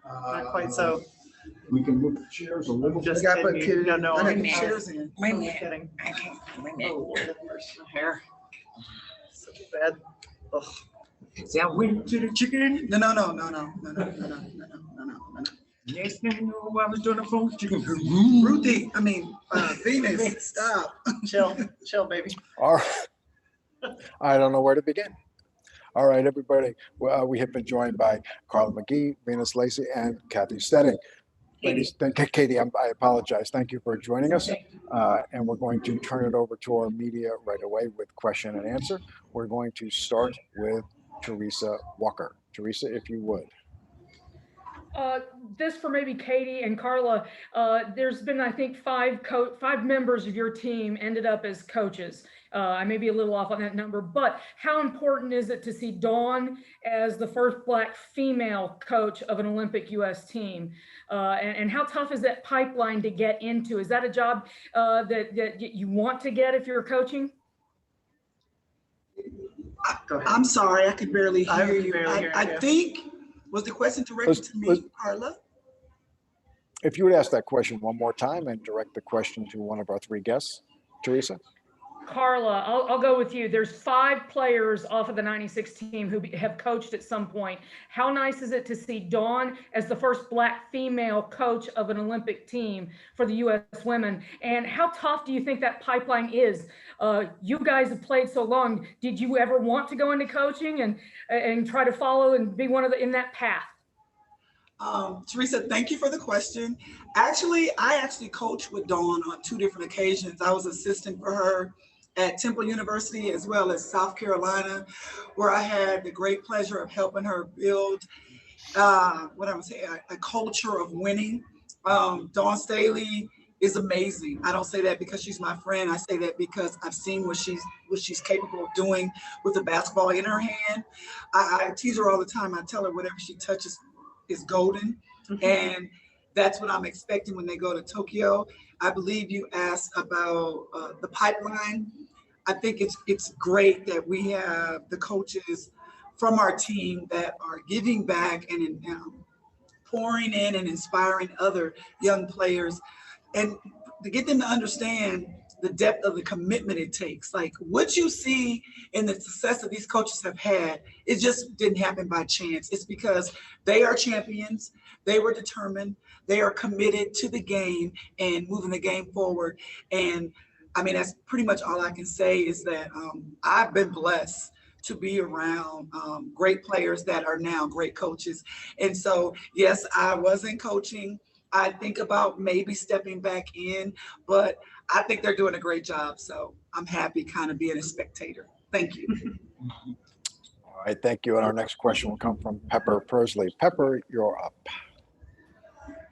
Not quite so. We can move the chairs a little. Just I gotta kidding. put No, no, I I'm need chairs in. Wait a only minute. kidding. Okay, wait a Oh, minute. Lord have mercy, my hair. So bad. Ugh. See, I went to the chicken. No. Next thing you know, I was doing the phone chicken. Ruthie, Venus, stop. Chill, baby. All right. I don't know where to begin. All right, everybody. Well, we have been joined by Carla McGee, Venus Lacey, and Kathy Steding. Ladies, Katie, I apologize. Thank you for joining us. And we're going to turn it over to our media right away with question and answer. We're going to start with Teresa Walker. Teresa, if you would. This for maybe Katie and Carla. There's been, I think, five members of your team ended up as coaches. I may be a little off on that number, but how important is it to see Dawn as the first Black female coach of an Olympic U.S. team? And how tough is that pipeline to get into? Is that a job that you want to get if you're coaching? Go ahead. I'm sorry, I could barely I hear could you. barely hear I you. think, was the question directed to me, Carla? If you would ask that question one more time and direct the question to one of our three guests, Teresa. Carla, I'll go with you. There's 5 players off of the 96 team who have coached at some point. How nice is it to see Dawn as the first Black female coach of an Olympic team for the U.S. women? And how tough do you think that pipeline is? You guys have played so long. Did you ever want to go into coaching and try to follow and be one of in that path? Teresa, thank you for the question. Actually, I coached with Dawn on 2 different occasions. I was assistant for her at Temple University as well as South Carolina, where I had the great pleasure of helping her build a culture of winning. Dawn Staley is amazing. I don't say that because she's my friend. I say that because I've seen what she's capable of doing with the basketball in her hand. I tease her all the time. I tell her whatever she touches is golden. And that's what I'm expecting when they go to Tokyo. I believe you asked about the pipeline. I think it's great that we have the coaches from our team that are giving back and pouring in and inspiring other young players, and to get them to understand the depth of the commitment it takes. Like what you see in the success that these coaches have had, it just didn't happen by chance. It's because they are champions. They were determined. They are committed to the game and moving the game forward. And that's pretty much all I can say is that I've been blessed to be around great players that are now great coaches. And so, yes, I wasn't coaching. I think about maybe stepping back in, but I think they're doing a great job. So I'm happy kind of being a spectator. Thank you. All right, thank you. And our next question will come from Pepper Persley. Pepper, you're up.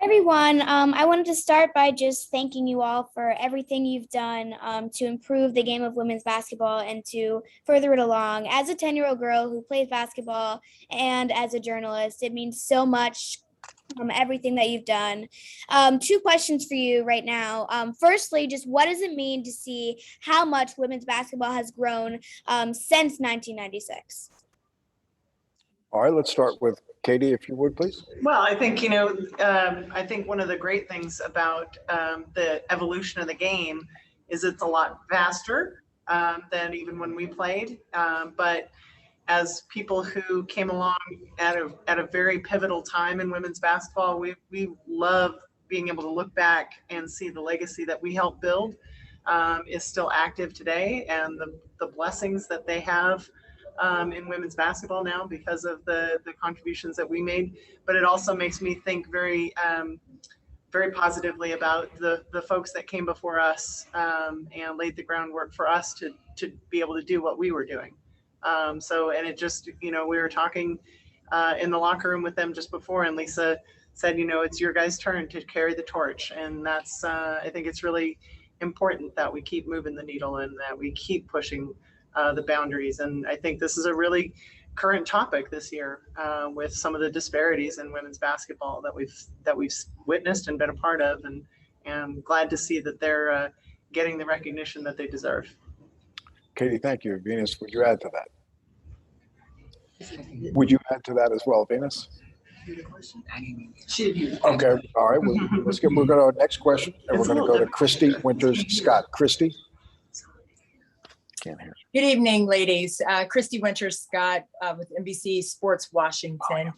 Everyone, I wanted to start by just thanking you all for everything you've done to improve the game of women's basketball and to further it along. As a 10-year-old girl who plays basketball and as a journalist, it means so much, everything that you've done. 2 questions for you right now. Firstly, just what does it mean to see how much women's basketball has grown since 1996? All right, let's start with Katie, if you would, please. Well, I think, I think one of the great things about the evolution of the game is it's a lot faster than even when we played. But as people who came along at a very pivotal time in women's basketball, we love being able to look back and see the legacy that we helped build is still active today, and the blessings that they have in women's basketball now because of the contributions that we made. But it also makes me think very positively about the folks that came before us and laid the groundwork for us to be able to do what we were doing. And it just, we were talking in the locker room with them just before, and Lisa said, it's your guys' turn to carry the torch. And that's, I think it's really important that we keep moving the needle and that we keep pushing the boundaries. And I think this is a really current topic this year with some of the disparities in women's basketball that we've witnessed and been a part of, and I'm glad to see that they're getting the recognition that they deserve. Katie, thank you. Venus, would you add to that? Would you add to that as well, Venus? hear the question? I didn't. She didn't hear. Okay, all right, we're going to our next question, and we're It's a going to little go to different. Christy Winters Scott. Christy? Can't hear. Good evening, ladies. Christy Winters Scott with NBC Sports Washington.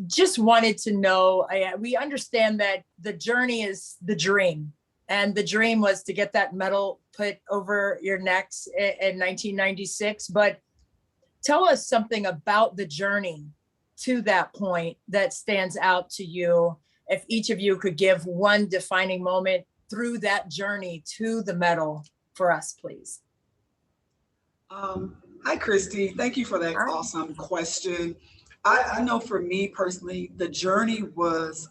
Just wanted to know, we understand that the journey is the dream, and the dream was to get that medal put over your necks in 1996. But tell us something about the journey to that point that stands out to you. If each of you could give one defining moment through that journey to the medal for us, please. Hi, Christy. Thank you for that awesome question. I know for me personally, the journey was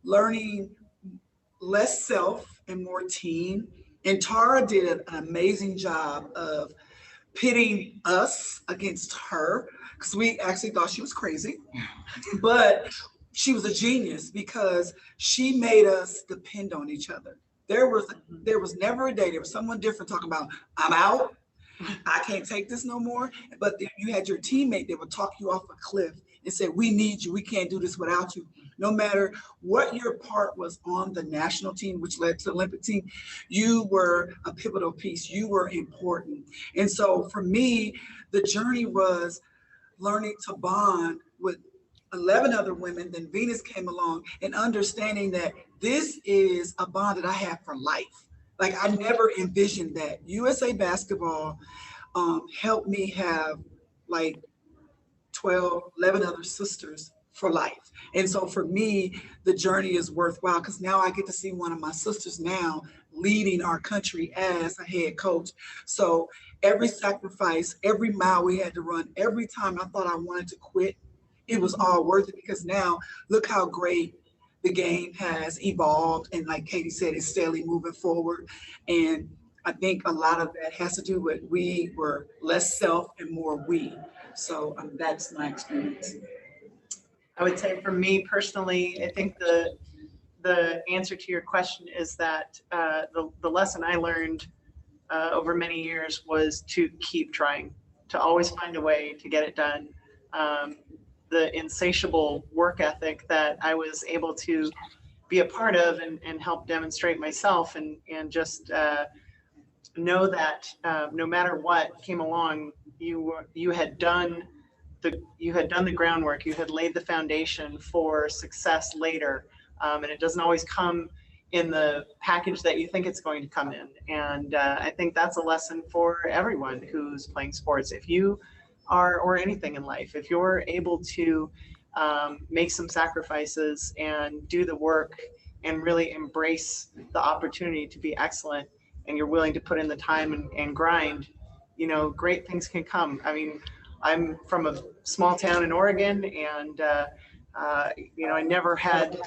learning less self and more team. And Tara did an amazing job of pitting us against her, because we actually thought she was crazy. But she was a genius because she made us depend on each other. There was never a day there was someone different talking about, I'm out, I can't take this no more. But then you had your teammate that would talk you off a cliff and say, we need you, we can't do this without you. No matter what your part was on the national team, which led to the Olympic team, you were a pivotal piece, you were important. And so for me, the journey was learning to bond with 11 other women. Then Venus came along, and understanding that this is a bond that I have for life. Like, I never envisioned that. USA Basketball helped me have like 11 other sisters for life. And so for me, the journey is worthwhile because now I get to see one of my sisters now leading our country as a head coach. So every sacrifice, every mile we had to run, every time I thought I wanted to quit, it was all worth it, because now look how great the game has evolved. And like Katie said, it's steadily moving forward. And I think a lot of that has to do with we were less self and more we. So that's my experience. I would say for me personally, I think the answer to your question is that the lesson I learned over many years was to keep trying, to always find a way to get it done. The insatiable work ethic that I was able to be a part of and help demonstrate myself, and just know that no matter what came along, you had done the groundwork, you had laid the foundation for success later, and it doesn't always come in the package that you think it's going to come in. And I think that's a lesson for everyone who's playing sports. If you are, or anything in life, if you're able to make some sacrifices and do the work and really embrace the opportunity to be excellent, and you're willing to put in the time and grind, great things can come. I mean, I'm from a small town in Oregon, and I never had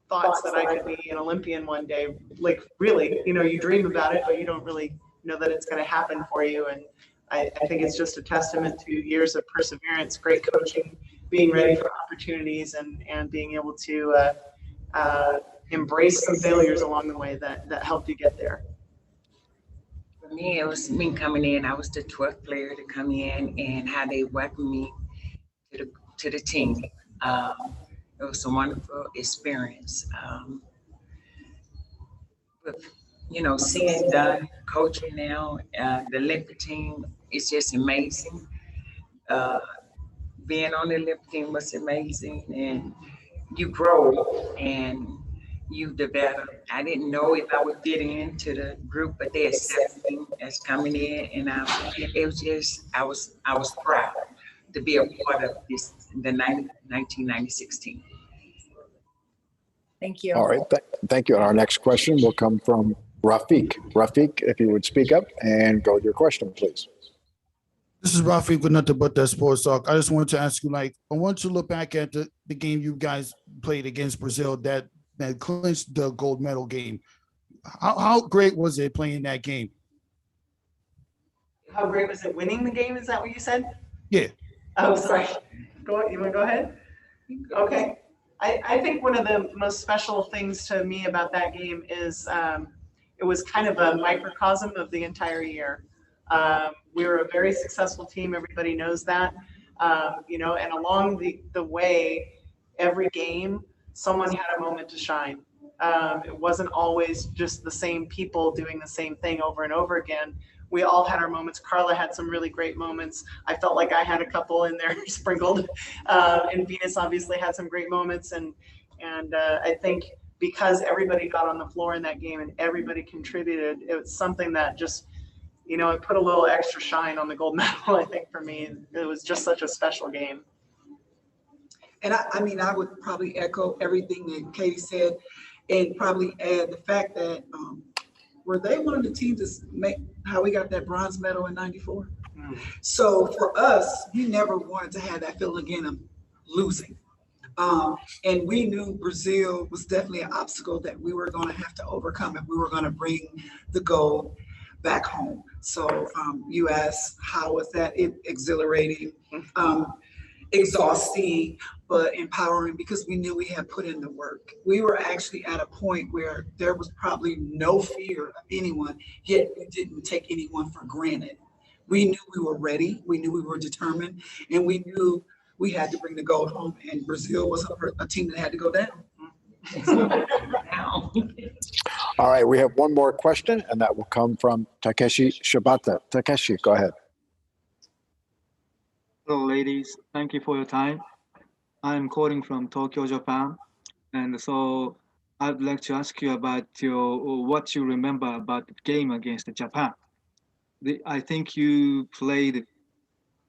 thoughts that I could be an Olympian one day. Like, really, you dream about it, but you don't really know that it's going to happen for you. And I think it's just a testament to years of perseverance, great coaching, being ready for opportunities, and being able to embrace some failures along the way that helped you get there. For me, it was me coming in. I was the 12th player to come in, and how they welcomed me to the team. It was a wonderful experience. Seeing the coaching now, the Olympic team is just amazing. Being on the Olympic team was amazing, and you grow and you develop. I didn't know if I would fit into the group, but they accepted me as coming in, and it was just, I was proud to be a part of the 1996 team. Thank you. All right, thank you. And our next question will come from Rafiq. Rafiq, if you would speak up and go with your question, please. This is Rafiq with Nothing But That Sports Talk. I just wanted to ask you, I want to look back at the game you guys played against Brazil that clinched the gold medal game. How great was it playing that game? How great was it winning the game? Is that what you said? Yeah. Oh, sorry. You want to go ahead? Okay. I think one of the most special things to me about that game is it was kind of a microcosm of the entire year. We were a very successful team. Everybody knows that. You know, and along the way, every game, someone had a moment to shine. It wasn't always just the same people doing the same thing over and over again. We all had our moments. Carla had some really great moments. I felt like I had a couple in there sprinkled. And Venus obviously had some great moments. And I think because everybody got on the floor in that game and everybody contributed, it was something that just, you know, it put a little extra shine on the gold medal, I think, for me. It was just such a special game. And I mean, I would probably echo everything that Katie said and probably add the fact that were they one of the teams that make how we got that bronze medal in '94? So for us, we never wanted to have that feeling again of losing. And we knew Brazil was definitely an obstacle that we were going to have to overcome if we were going to bring the gold back home. So you asked, how was that? Exhilarating, exhausting, but empowering, because we knew we had put in the work. We were actually at a point where there was probably no fear of anyone, yet we didn't take anyone for granted. We knew we were ready, we knew we were determined, and we knew we had to bring the gold home, and Brazil was a team that had to go down. All right, we have one more question, and that will come from Takeshi Shibata. Takeshi, go ahead. Hello, ladies. Thank you for your time. I'm calling from Tokyo, Japan. And so I'd like to ask you about what you remember about the game against Japan. I think you played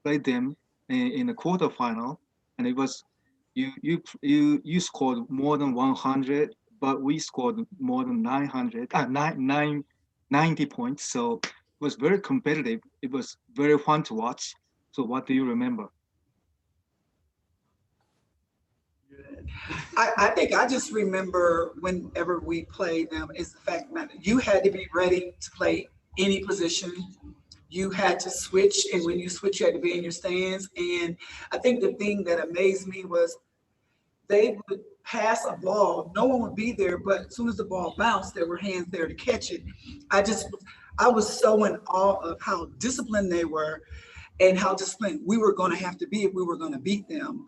them in the quarterfinal, and it was you scored more than 100, but we scored more than 90 points. So it was very competitive. It was very fun to watch. So what do you remember? I think I just remember whenever we played them is the fact that you had to be ready to play any position. You had to switch, and when you switch, you had to be in your stands. And I think the thing that amazed me was they would pass a ball, no one would be there, but as soon as the ball bounced, there were hands there to catch it. I was so in awe of how disciplined they were and how disciplined we were going to have to be if we were going to beat them.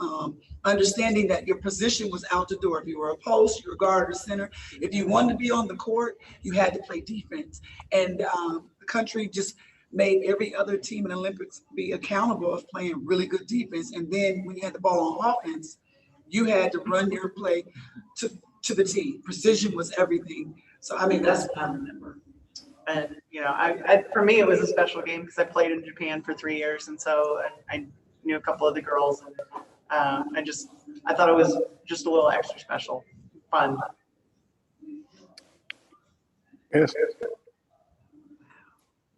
Understanding that your position was out the door. If you were a post, you were guard or center. If you wanted to be on the court, you had to play defense. And the country just made every other team in the Olympics be accountable of playing really good defense. And then when you had the ball on offense, you had to run your play to the tee. Precision was everything. So, I mean, that's what I remember. And, you know, for me, it was a special game because I played in Japan for 3 years. And so I knew a couple of the girls. And I thought it was just a little extra special, fun. Yes.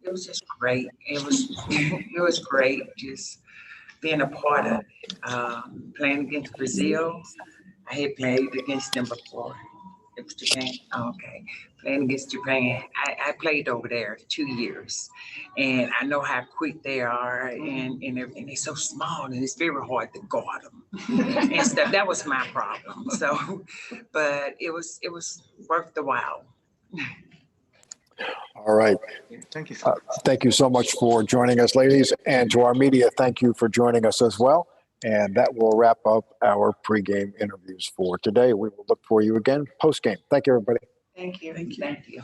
It was just great. It was great just being a part of it. Playing against Brazil, I had played against them before. It was Japan. Oh, okay. Playing against Japan. I played over there 2 years, and I know how quick they are, and they're so small, and it's very hard to guard them and stuff. That was my problem. So, but it was worth the while. All right. Thank you so much. Thank you so much for joining us, ladies. And to our media, thank you for joining us as well. And that will wrap up our pregame interviews for today. We will look for you again post-game. Thank you, everybody. Thank you. Thank you. Thank you.